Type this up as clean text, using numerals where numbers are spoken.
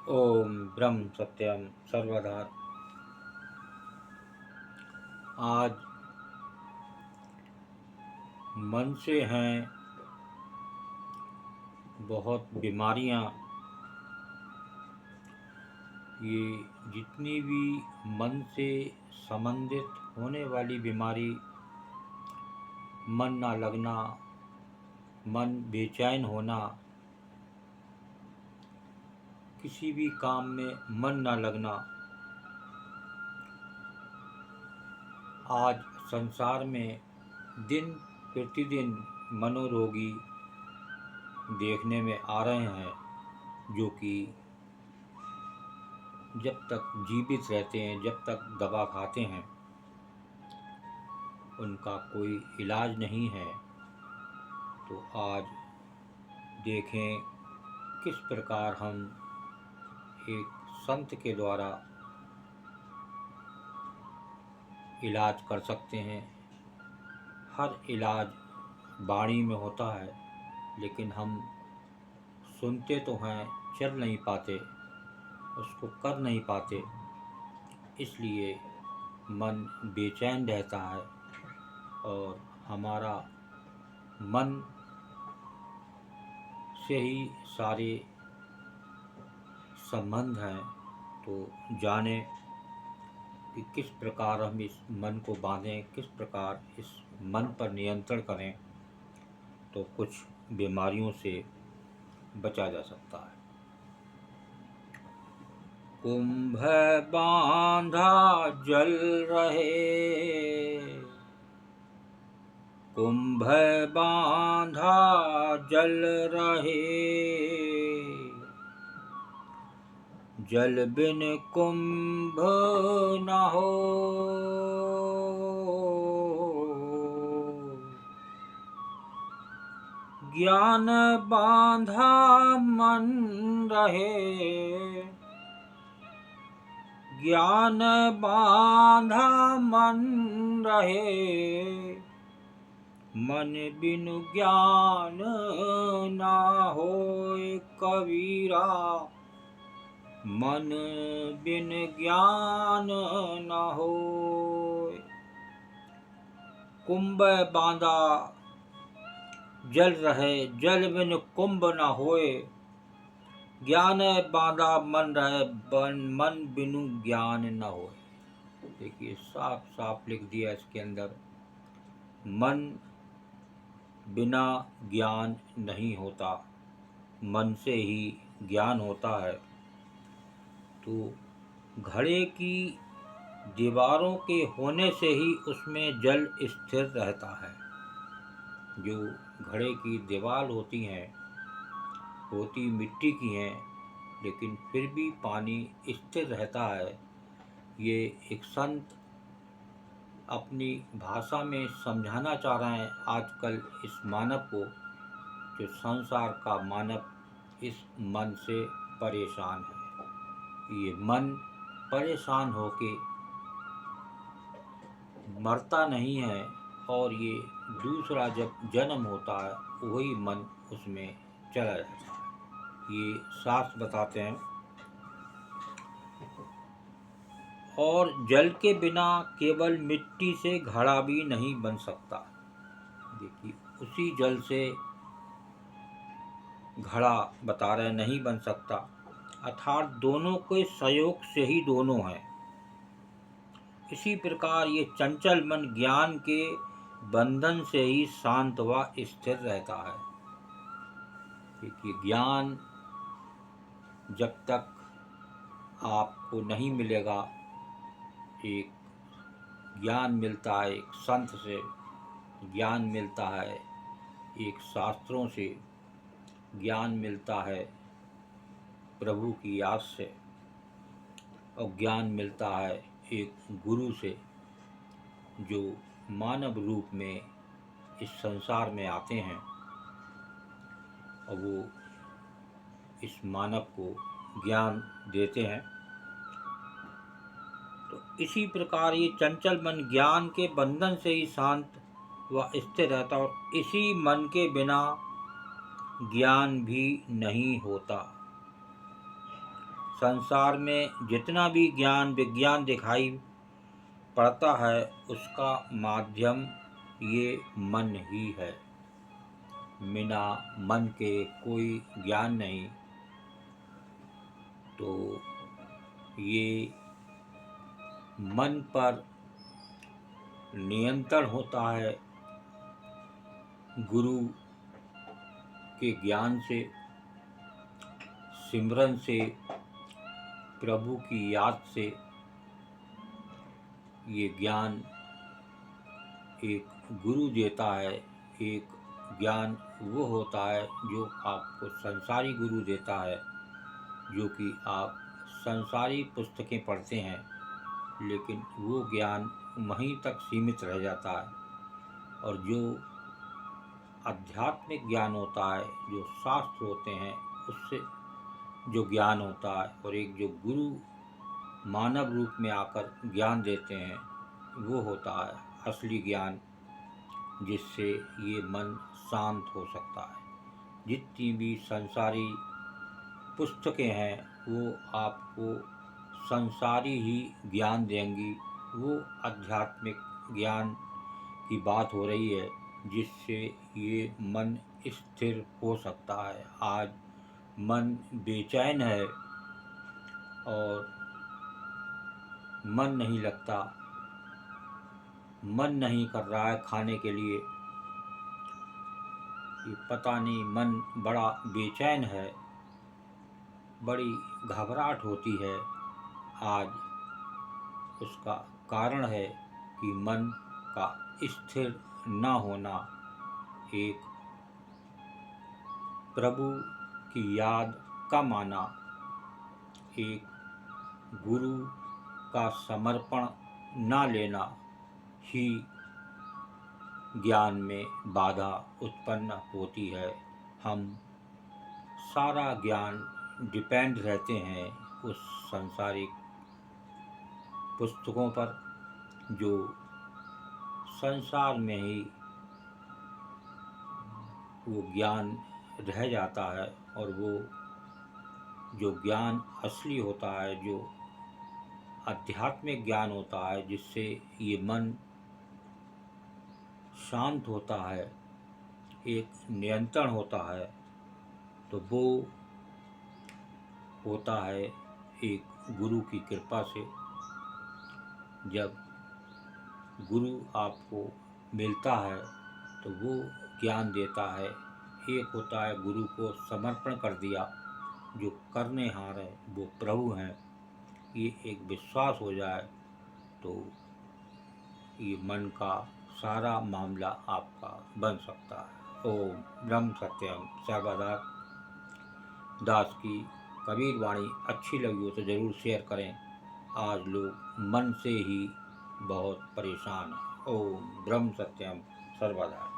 ओम ब्रह्म सत्यम सर्वधा। आज मन से हैं बहुत बीमारियां। ये जितनी भी मन से संबंधित होने वाली बीमारी, मन ना लगना, मन बेचैन होना, किसी भी काम में मन ना लगना, आज संसार में दिन प्रतिदिन मनोरोगी देखने में आ रहे हैं, जो कि जब तक जीवित रहते हैं, जब तक दवा खाते हैं, उनका कोई इलाज नहीं है। तो आज देखें किस प्रकार हम एक संत के द्वारा इलाज कर सकते हैं। हर इलाज वाणी में होता है, लेकिन हम सुनते तो हैं, चल नहीं पाते, उसको कर नहीं पाते, इसलिए मन बेचैन रहता है और हमारा मन से ही सारे संबंध हैं। तो जाने कि किस प्रकार हम इस मन को बांधें, किस प्रकार इस मन पर नियंत्रण करें, तो कुछ बीमारियों से बचा जा सकता है। कुंभ बांधा जल रहे, कुंभ बांधा जल रहे, जल बिन कुंभ न हो। ज्ञान बांधा मन रहे, ज्ञान बांधा मन रहे, मन बिनु ज्ञान ना होए कबीरा, मन बिन ज्ञान न होए। कुंभ बांधा जल रहे, जल बिन कुंभ न होए, ज्ञान बांधा मन रहे, मन बिनु ज्ञान न होए। देखिए साफ साफ लिख दिया इसके अंदर, मन बिना ज्ञान नहीं होता, मन से ही ज्ञान होता है। तो घड़े की दीवारों के होने से ही उसमें जल स्थिर रहता है। जो घड़े की दीवार होती हैं, होती मिट्टी की हैं, लेकिन फिर भी पानी स्थिर रहता है। ये एक संत अपनी भाषा में समझाना चाह रहे हैं आजकल इस मानव को, जो संसार का मानव इस मन से परेशान है। ये मन परेशान होके मरता नहीं है, और ये दूसरा जब जन्म होता है वही मन उसमें चला जाता है। ये शास्त्र बताते हैं। और जल के बिना केवल मिट्टी से घड़ा भी नहीं बन सकता। देखिए उसी जल से घड़ा बता रहे नहीं बन सकता, अर्थात दोनों के सहयोग से ही दोनों हैं। इसी प्रकार ये चंचल मन ज्ञान के बंधन से ही शांत व स्थिर रहता है। देखिए ज्ञान जब तक आपको नहीं मिलेगा, एक ज्ञान मिलता है एक संत से, ज्ञान मिलता है एक शास्त्रों से, ज्ञान मिलता है प्रभु की याद से, और ज्ञान मिलता है एक गुरु से, जो मानव रूप में इस संसार में आते हैं और वो इस मानव को ज्ञान देते हैं। तो इसी प्रकार ये चंचल मन ज्ञान के बंधन से ही शांत व स्थिर रहता, और इसी मन के बिना ज्ञान भी नहीं होता। संसार में जितना भी ज्ञान विज्ञान दिखाई पड़ता है उसका माध्यम ये मन ही है। बिना मन के कोई ज्ञान नहीं। तो ये मन पर नियंत्रण होता है गुरु के ज्ञान से, सिमरन से, प्रभु की याद से। ये ज्ञान एक गुरु देता है। एक ज्ञान वो होता है जो आपको संसारी गुरु देता है, जो कि आप संसारी पुस्तकें पढ़ते हैं, लेकिन वो ज्ञान वहीं तक सीमित रह जाता है। और जो आध्यात्मिक ज्ञान होता है, जो शास्त्र होते हैं, उससे जो ज्ञान होता है, और एक जो गुरु मानव रूप में आकर ज्ञान देते हैं, वो होता है असली ज्ञान, जिससे ये मन शांत हो सकता है। जितनी भी संसारी पुस्तकें हैं वो आपको संसारी ही ज्ञान देंगी। वो आध्यात्मिक ज्ञान की बात हो रही है जिससे ये मन स्थिर हो सकता है। आज मन बेचैन है और मन नहीं लगता, मन नहीं कर रहा है खाने के लिए। ये पता नहीं, मन बड़ा बेचैन है, बड़ी घबराहट होती है। आज उसका कारण है कि मन का स्थिर न होना, एक प्रभु की याद कम आना, एक गुरु का समर्पण न लेना ही ज्ञान में बाधा उत्पन्न होती है। हम सारा ज्ञान डिपेंड रहते हैं उस सांसारिक पुस्तकों पर, जो संसार में ही वो ज्ञान रह जाता है। और वो जो ज्ञान असली होता है, जो आध्यात्मिक ज्ञान होता है, जिससे ये मन शांत होता है, एक नियंत्रण होता है, तो वो होता है एक गुरु की कृपा से। जब गुरु आपको मिलता है तो वो ज्ञान देता है। एक होता है गुरु को समर्पण कर दिया, जो करनेहार है वो प्रभु हैं, ये एक विश्वास हो जाए तो ये मन का सारा मामला आपका बन सकता है। ओम ब्रह्म सत्यम। सर्वदा दास की कबीर वाणी अच्छी लगी हो तो ज़रूर शेयर करें। आज लोग मन से ही बहुत परेशान हैं। ओम ब्रह्म सत्यम। सर्वदा।